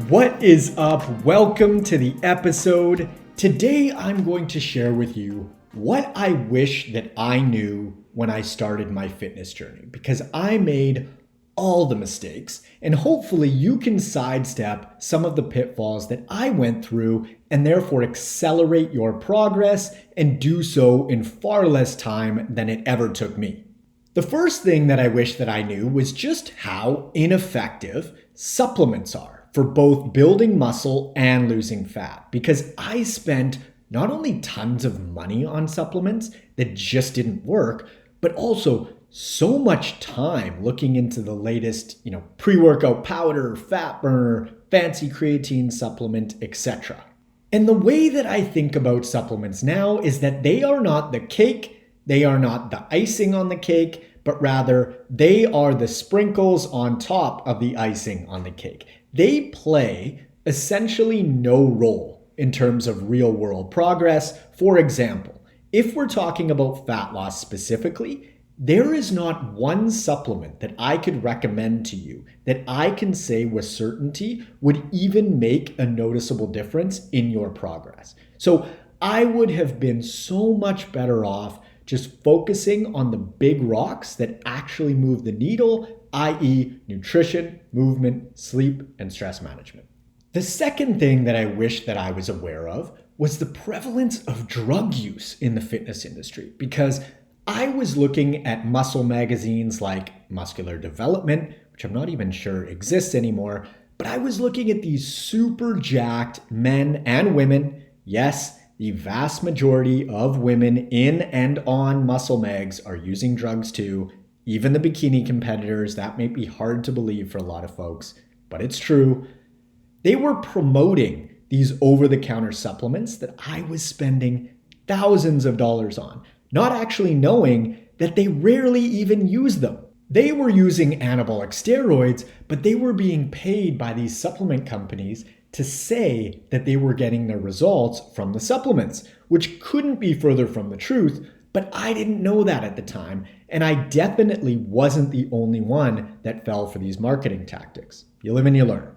What is up? Welcome to the episode. Today I'm going to share with you what I wish that I knew when I started my fitness journey, because I made all the mistakes, and hopefully you can sidestep some of the pitfalls that I went through and therefore accelerate your progress and do so in far less time than it ever took me. The first thing that I wish that I knew was just how ineffective supplements are for both building muscle and losing fat, because I spent not only tons of money on supplements that just didn't work, but also so much time looking into the latest, pre-workout powder, fat burner, fancy creatine supplement, etc. And the way that I think about supplements now is that they are not the cake, they are not the icing on the cake, but rather they are the sprinkles on top of the icing on the cake. They play essentially no role in terms of real world progress. For example, if we're talking about fat loss specifically, there is not one supplement that I could recommend to you that I can say with certainty would even make a noticeable difference in your progress. So I would have been so much better off just focusing on the big rocks that actually move the needle, i.e. nutrition, movement, sleep, and stress management. The second thing that I wish that I was aware of was the prevalence of drug use in the fitness industry, because I was looking at muscle magazines like Muscular Development, which I'm not even sure exists anymore, but I was looking at these super jacked men and women. Yes, the vast majority of women in and on muscle mags are using drugs too. Even the bikini competitors, that may be hard to believe for a lot of folks, but it's true. They were promoting these over-the-counter supplements that I was spending thousands of dollars on, not actually knowing that they rarely even use them. They were using anabolic steroids, but they were being paid by these supplement companies to say that they were getting their results from the supplements, which couldn't be further from the truth, but I didn't know that at the time, and I definitely wasn't the only one that fell for these marketing tactics. You live and you learn.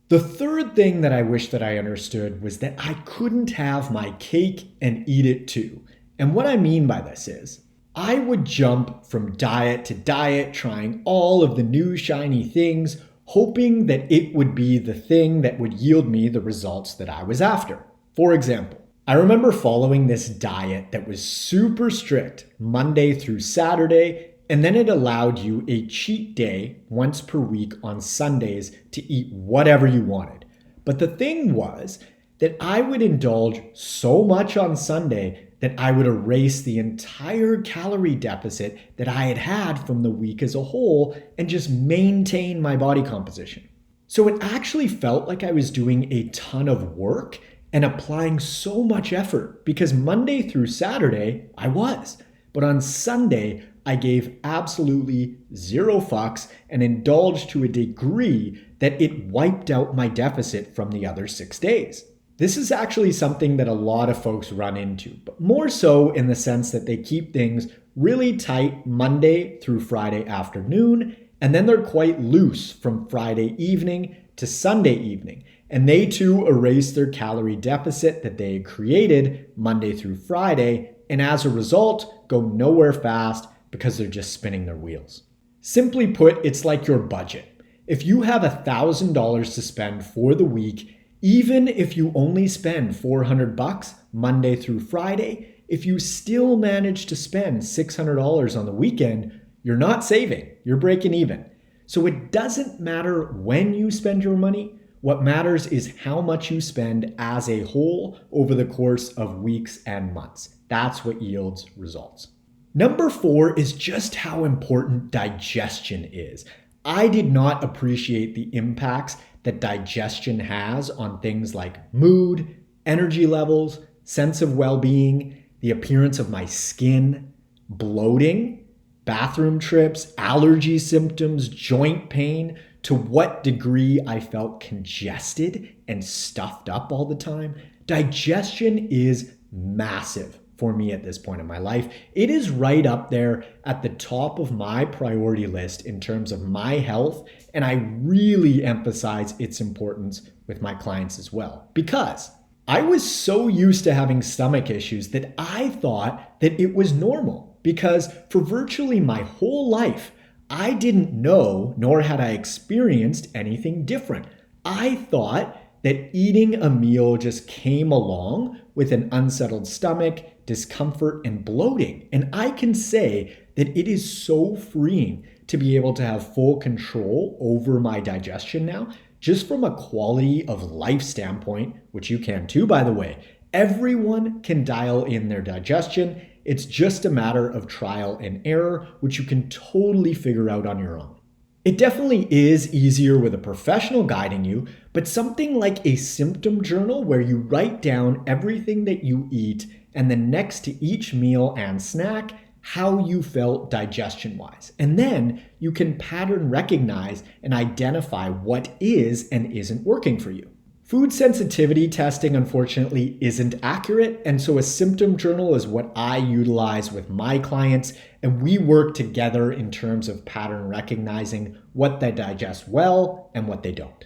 The third thing that I wish that I understood was that I couldn't have my cake and eat it too. And what I mean by this is, I would jump from diet to diet, trying all of the new shiny things, hoping that it would be the thing that would yield me the results that I was after. For example, I remember following this diet that was super strict Monday through Saturday, and then it allowed you a cheat day once per week on Sundays to eat whatever you wanted. But the thing was that I would indulge so much on Sunday that I would erase the entire calorie deficit that I had had from the week as a whole and just maintain my body composition. So it actually felt like I was doing a ton of work and applying so much effort, because Monday through Saturday I was, but on Sunday I gave absolutely zero fucks and indulged to a degree that it wiped out my deficit from the other 6 days. This is actually something that a lot of folks run into, but more so in the sense that they keep things really tight Monday through Friday afternoon, and then they're quite loose from Friday evening to Sunday evening. And they too erase their calorie deficit that they had created Monday through Friday, and as a result, go nowhere fast because they're just spinning their wheels. Simply put, it's like your budget. If you have $1,000 to spend for the week, even if you only spend $400 Monday through Friday, if you still manage to spend $600 on the weekend, you're not saving, you're breaking even. So it doesn't matter when you spend your money. What matters is how much you spend as a whole over the course of weeks and months. That's what yields results. Number 4 is just how important digestion is. I did not appreciate the impacts that digestion has on things like mood, energy levels, sense of well-being, the appearance of my skin, bloating, bathroom trips, allergy symptoms, joint pain, to what degree I felt congested and stuffed up all the time. Digestion is massive for me at this point in my life. It is right up there at the top of my priority list in terms of my health, and I really emphasize its importance with my clients as well, because I was so used to having stomach issues that I thought that it was normal, because for virtually my whole life, I didn't know, nor had I experienced anything different. I thought that eating a meal just came along with an unsettled stomach, discomfort, and bloating. And I can say that it is so freeing to be able to have full control over my digestion now, just from a quality of life standpoint, which you can too, by the way. Everyone can dial in their digestion. It's just a matter of trial and error, which you can totally figure out on your own. It definitely is easier with a professional guiding you, but something like a symptom journal where you write down everything that you eat and then next to each meal and snack, how you felt digestion-wise. And then you can pattern recognize and identify what is and isn't working for you. Food sensitivity testing, unfortunately, isn't accurate, and so a symptom journal is what I utilize with my clients, and we work together in terms of pattern recognizing what they digest well and what they don't.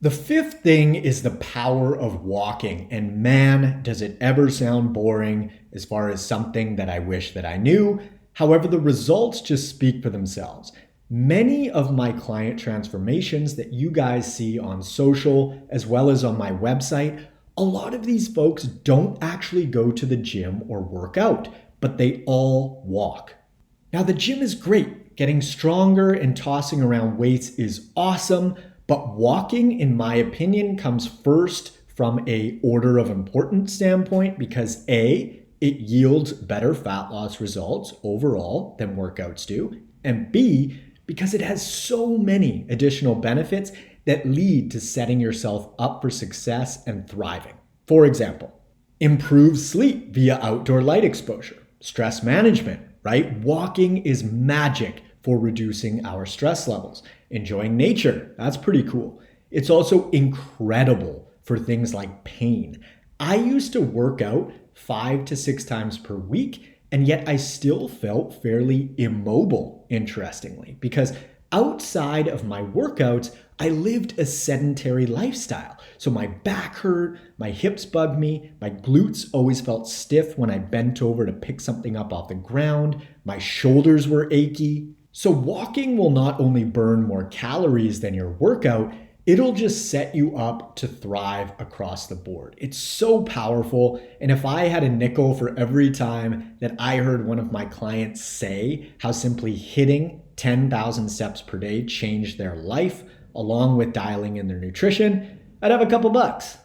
The fifth thing is the power of walking, and man, does it ever sound boring as far as something that I wish that I knew. However, the results just speak for themselves. Many of my client transformations that you guys see on social as well as on my website, a lot of these folks don't actually go to the gym or work out, but they all walk. Now, the gym is great. Getting stronger and tossing around weights is awesome, but walking, in my opinion, comes first from a order of importance standpoint because A, it yields better fat loss results overall than workouts do, and B, because it has so many additional benefits that lead to setting yourself up for success and thriving. For example, improved sleep via outdoor light exposure, stress management, right? Walking is magic for reducing our stress levels. Enjoying nature, that's pretty cool. It's also incredible for things like pain. I used to work out 5 to 6 times per week, and yet I still felt fairly immobile, interestingly, because outside of my workouts, I lived a sedentary lifestyle. So my back hurt, my hips bugged me, my glutes always felt stiff when I bent over to pick something up off the ground, my shoulders were achy. So walking will not only burn more calories than your workout, it'll just set you up to thrive across the board. It's so powerful. And if I had a nickel for every time that I heard one of my clients say how simply hitting 10,000 steps per day changed their life, along with dialing in their nutrition, I'd have a couple bucks.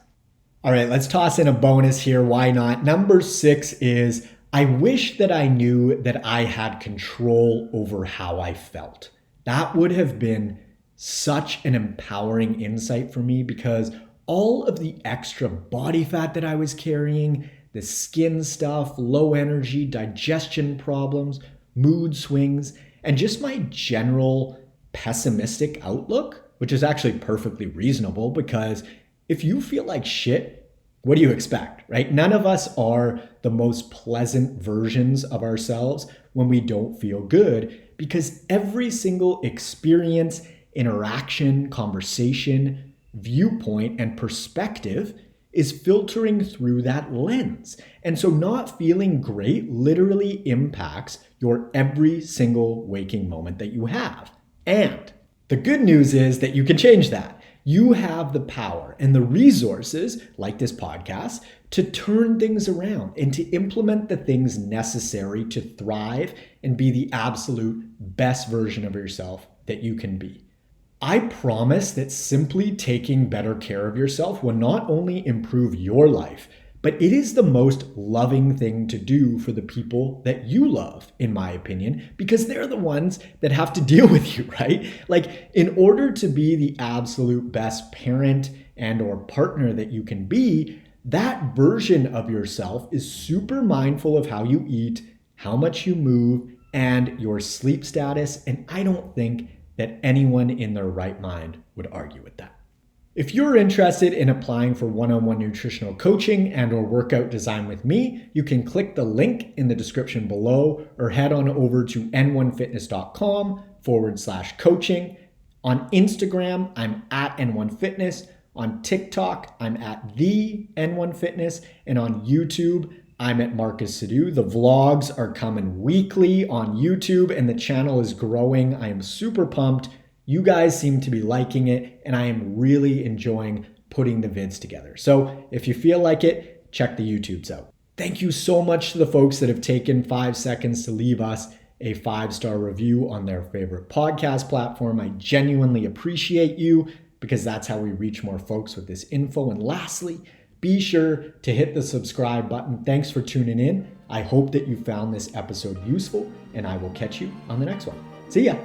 All right, let's toss in a bonus here. Why not? Number 6 is I wish that I knew that I had control over how I felt. That would have been such an empowering insight for me because all of the extra body fat that I was carrying, the skin stuff, low energy, digestion problems, mood swings, and just my general pessimistic outlook, which is actually perfectly reasonable because if you feel like shit, what do you expect, right? None of us are the most pleasant versions of ourselves when we don't feel good because every single experience, interaction, conversation, viewpoint, and perspective is filtering through that lens. And so not feeling great literally impacts your every single waking moment that you have. And the good news is that you can change that. You have the power and the resources, like this podcast, to turn things around and to implement the things necessary to thrive and be the absolute best version of yourself that you can be. I promise that simply taking better care of yourself will not only improve your life, but it is the most loving thing to do for the people that you love, in my opinion, because they're the ones that have to deal with you, right? Like, in order to be the absolute best parent and or partner that you can be, that version of yourself is super mindful of how you eat, how much you move, and your sleep status, and I don't think that anyone in their right mind would argue with that. If you're interested in applying for one-on-one nutritional coaching and or workout design with me, you can click the link in the description below or head on over to n1fitness.com/coaching. On Instagram, I'm at N1Fitness. On TikTok, I'm at the N1Fitness. And on YouTube, I'm at Marcus Sadu. The vlogs are coming weekly on YouTube and the channel is growing. I am super pumped. You guys seem to be liking it and I am really enjoying putting the vids together. So if you feel like it, check the YouTubes out. Thank you so much to the folks that have taken 5 seconds to leave us a 5-star review on their favorite podcast platform. I genuinely appreciate you because that's how we reach more folks with this info. And lastly, be sure to hit the subscribe button. Thanks for tuning in. I hope that you found this episode useful and I will catch you on the next one. See ya.